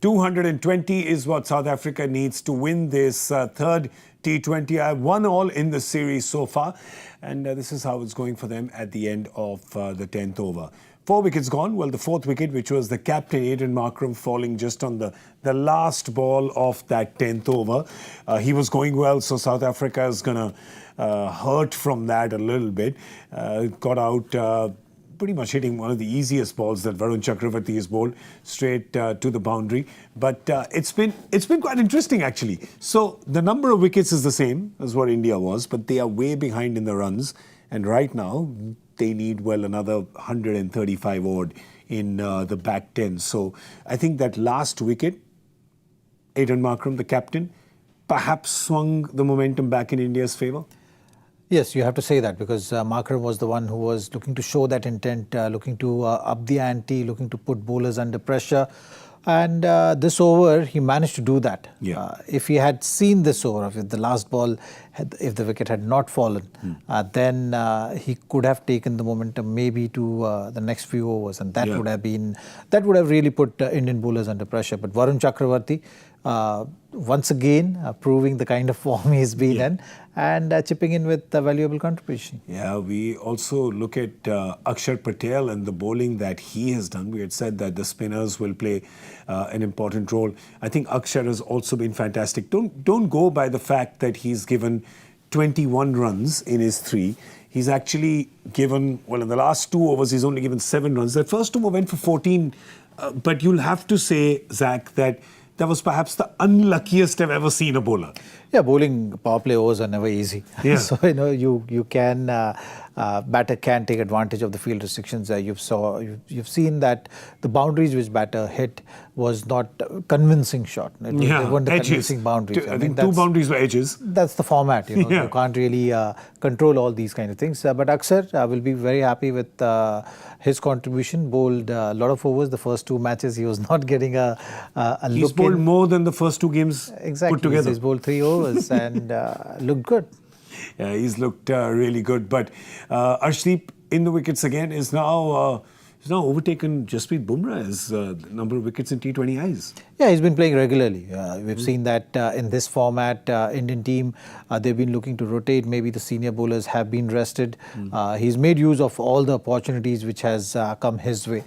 220 is what South Africa needs to win this third T20. I have 1-all in the series so far, and this is how it's going for them at the end of the 10th over. 4 wickets gone. Well, the 4th wicket, which was the captain, Aiden Markram, falling just on the last ball of that 10th over. He was going well, so South Africa is going to hurt from that a little bit. Got out pretty much hitting one of the easiest balls that Varun Chakravarti has bowled straight to the boundary. But it's been quite interesting, actually. So the number of wickets is the same as what India was, but they are way behind in the runs. And right now, they need, well, another 135 odd in the back 10. So I think that last wicket, Aiden Markram, the captain, perhaps swung the momentum back in India's favour. Yes, you have to say that, because Markram was the one who was looking to show that intent, looking to up the ante, looking to put bowlers under pressure. And this over, he managed to do that. Yeah. If he had seen this over, if the last ball, if the wicket had not fallen, then he could have taken the momentum maybe to the next few overs, and that would have really put Indian bowlers under pressure. But Varun Chakravarti, once again, proving the kind of form he's been in, and chipping in with a valuable contribution. Yeah, we also look at Akshar Patel and the bowling that he has done. We had said that the spinners will play an important role. I think Akshar has also been fantastic. Don't go by the fact that he's given 21 runs in his 3. He's actually given, well, in the last 2 overs, he's only given 7 runs. The first over went for 14, but you'll have to say, Zach, that was perhaps the unluckiest I've ever seen a bowler. Yeah, bowling power play overs are never easy. Yeah. So, you can, batter can take advantage of the field restrictions. You've seen that the boundaries which batter hit was not a convincing shot. They weren't the convincing boundaries. I think 2 boundaries were edges. That's the format, You can't really control all these kind of things. But Akshar will be very happy with his contribution. Bowled a lot of overs. The first 2 matches, he was not getting a look. He's bowled more than the first 2 games put together. He's bowled 3 overs and looked good. Yeah, he's looked really good. But Arshdeep in the wickets again is now overtaken Jasprit Bumrah as number of wickets in T20Is. Yeah, he's been playing regularly. We've seen that in this format, Indian team, they've been looking to rotate. Maybe the senior bowlers have been rested. He's made use of all the opportunities which has come his way.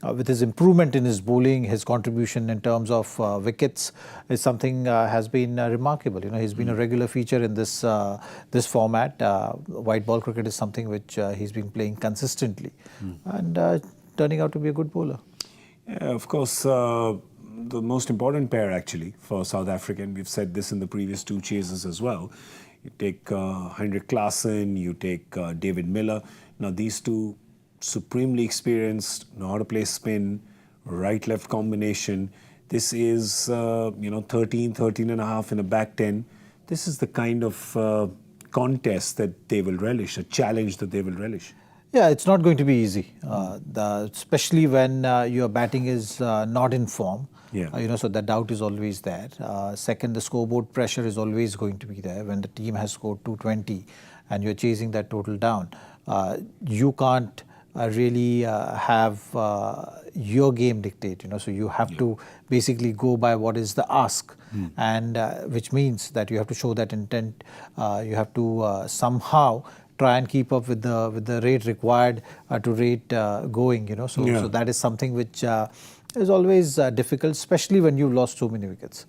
With his improvement in his bowling, his contribution in terms of wickets is something has been remarkable. He's been a regular feature in this this format. White ball cricket is something which he's been playing consistently and turning out to be a good bowler. Yeah, of course, the most important pair actually for South Africa, and we've said this in the previous 2 chases as well. You take Heinrich Klaasen, you take David Miller. Now these 2 supremely experienced, know how to play spin, right-left combination. This is, 13 and a half in a back 10. This is the kind of contest that they will relish, a challenge that they will relish. Yeah, it's not going to be easy, especially when your batting is not in form. Yeah. So the doubt is always there. Second, the scoreboard pressure is always going to be there. When the team has scored 220 and you're chasing that total down, you can't really have your game dictate, so you have to basically go by what is the ask, and which means that you have to show that intent. You have to somehow try and keep up with the rate required to rate going, So that is something which is always difficult, especially when you've lost so many wickets.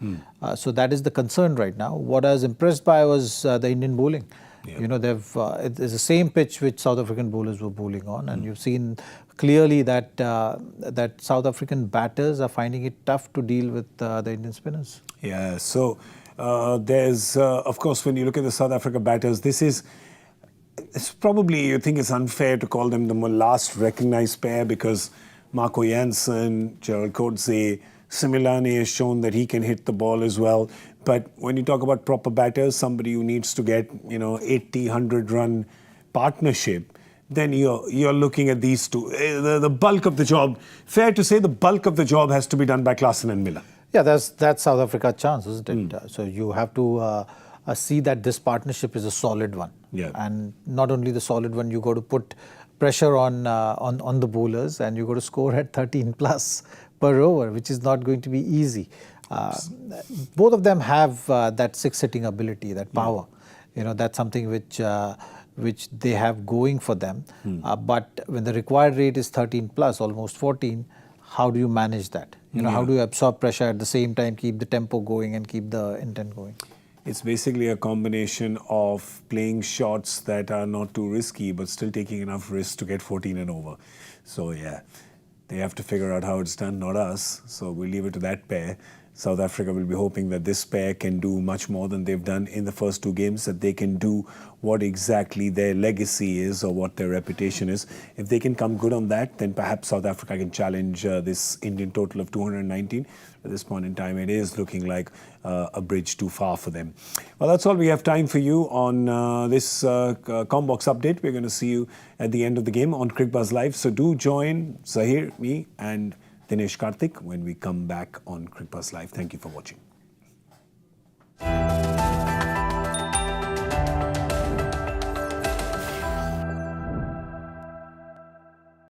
So that is the concern right now. What I was impressed by was the Indian bowling. It's the same pitch which South African bowlers were bowling on, and you've seen clearly that that South African batters are finding it tough to deal with the Indian spinners. Yeah, so there's, of course, when you look at the South Africa batters, it's probably, you think it's unfair to call them the last recognized pair, because Marco Jansen, Gerald Coetzee, Similane has shown that he can hit the ball as well. But when you talk about proper batters, somebody who needs to get, 80, 100 run partnership, then you're looking at these 2. The bulk of the job, fair to say the bulk of the job has to be done by Klaasen and Miller. Yeah, that's South Africa's chance, isn't it? So you have to see that this partnership is a solid one. Yeah. And not only the solid one, you got to put pressure on the bowlers, and you got to score at 13 plus per over, which is not going to be easy. Both of them have that six-hitting ability, that power. That's something which they have going for them. But when the required rate is 13 plus, almost 14, how do you manage that? How do you absorb pressure at the same time, keep the tempo going and keep the intent going? It's basically a combination of playing shots that are not too risky, but still taking enough risk to get 14 and over. So yeah, they have to figure out how it's done, not us. So we'll leave it to that pair. South Africa will be hoping that this pair can do much more than they've done in the first two games, that they can do what exactly their legacy is or what their reputation is. If they can come good on that, then perhaps South Africa can challenge this Indian total of 219. At this point in time, it is looking like a bridge too far for them. Well, that's all we have time for you on this Comm Box update. We're going to see you at the end of the game on Cricbuzz Live. So do join Zaheer, me, and Dinesh Karthik when we come back on Cricbuzz Live. Thank you for watching.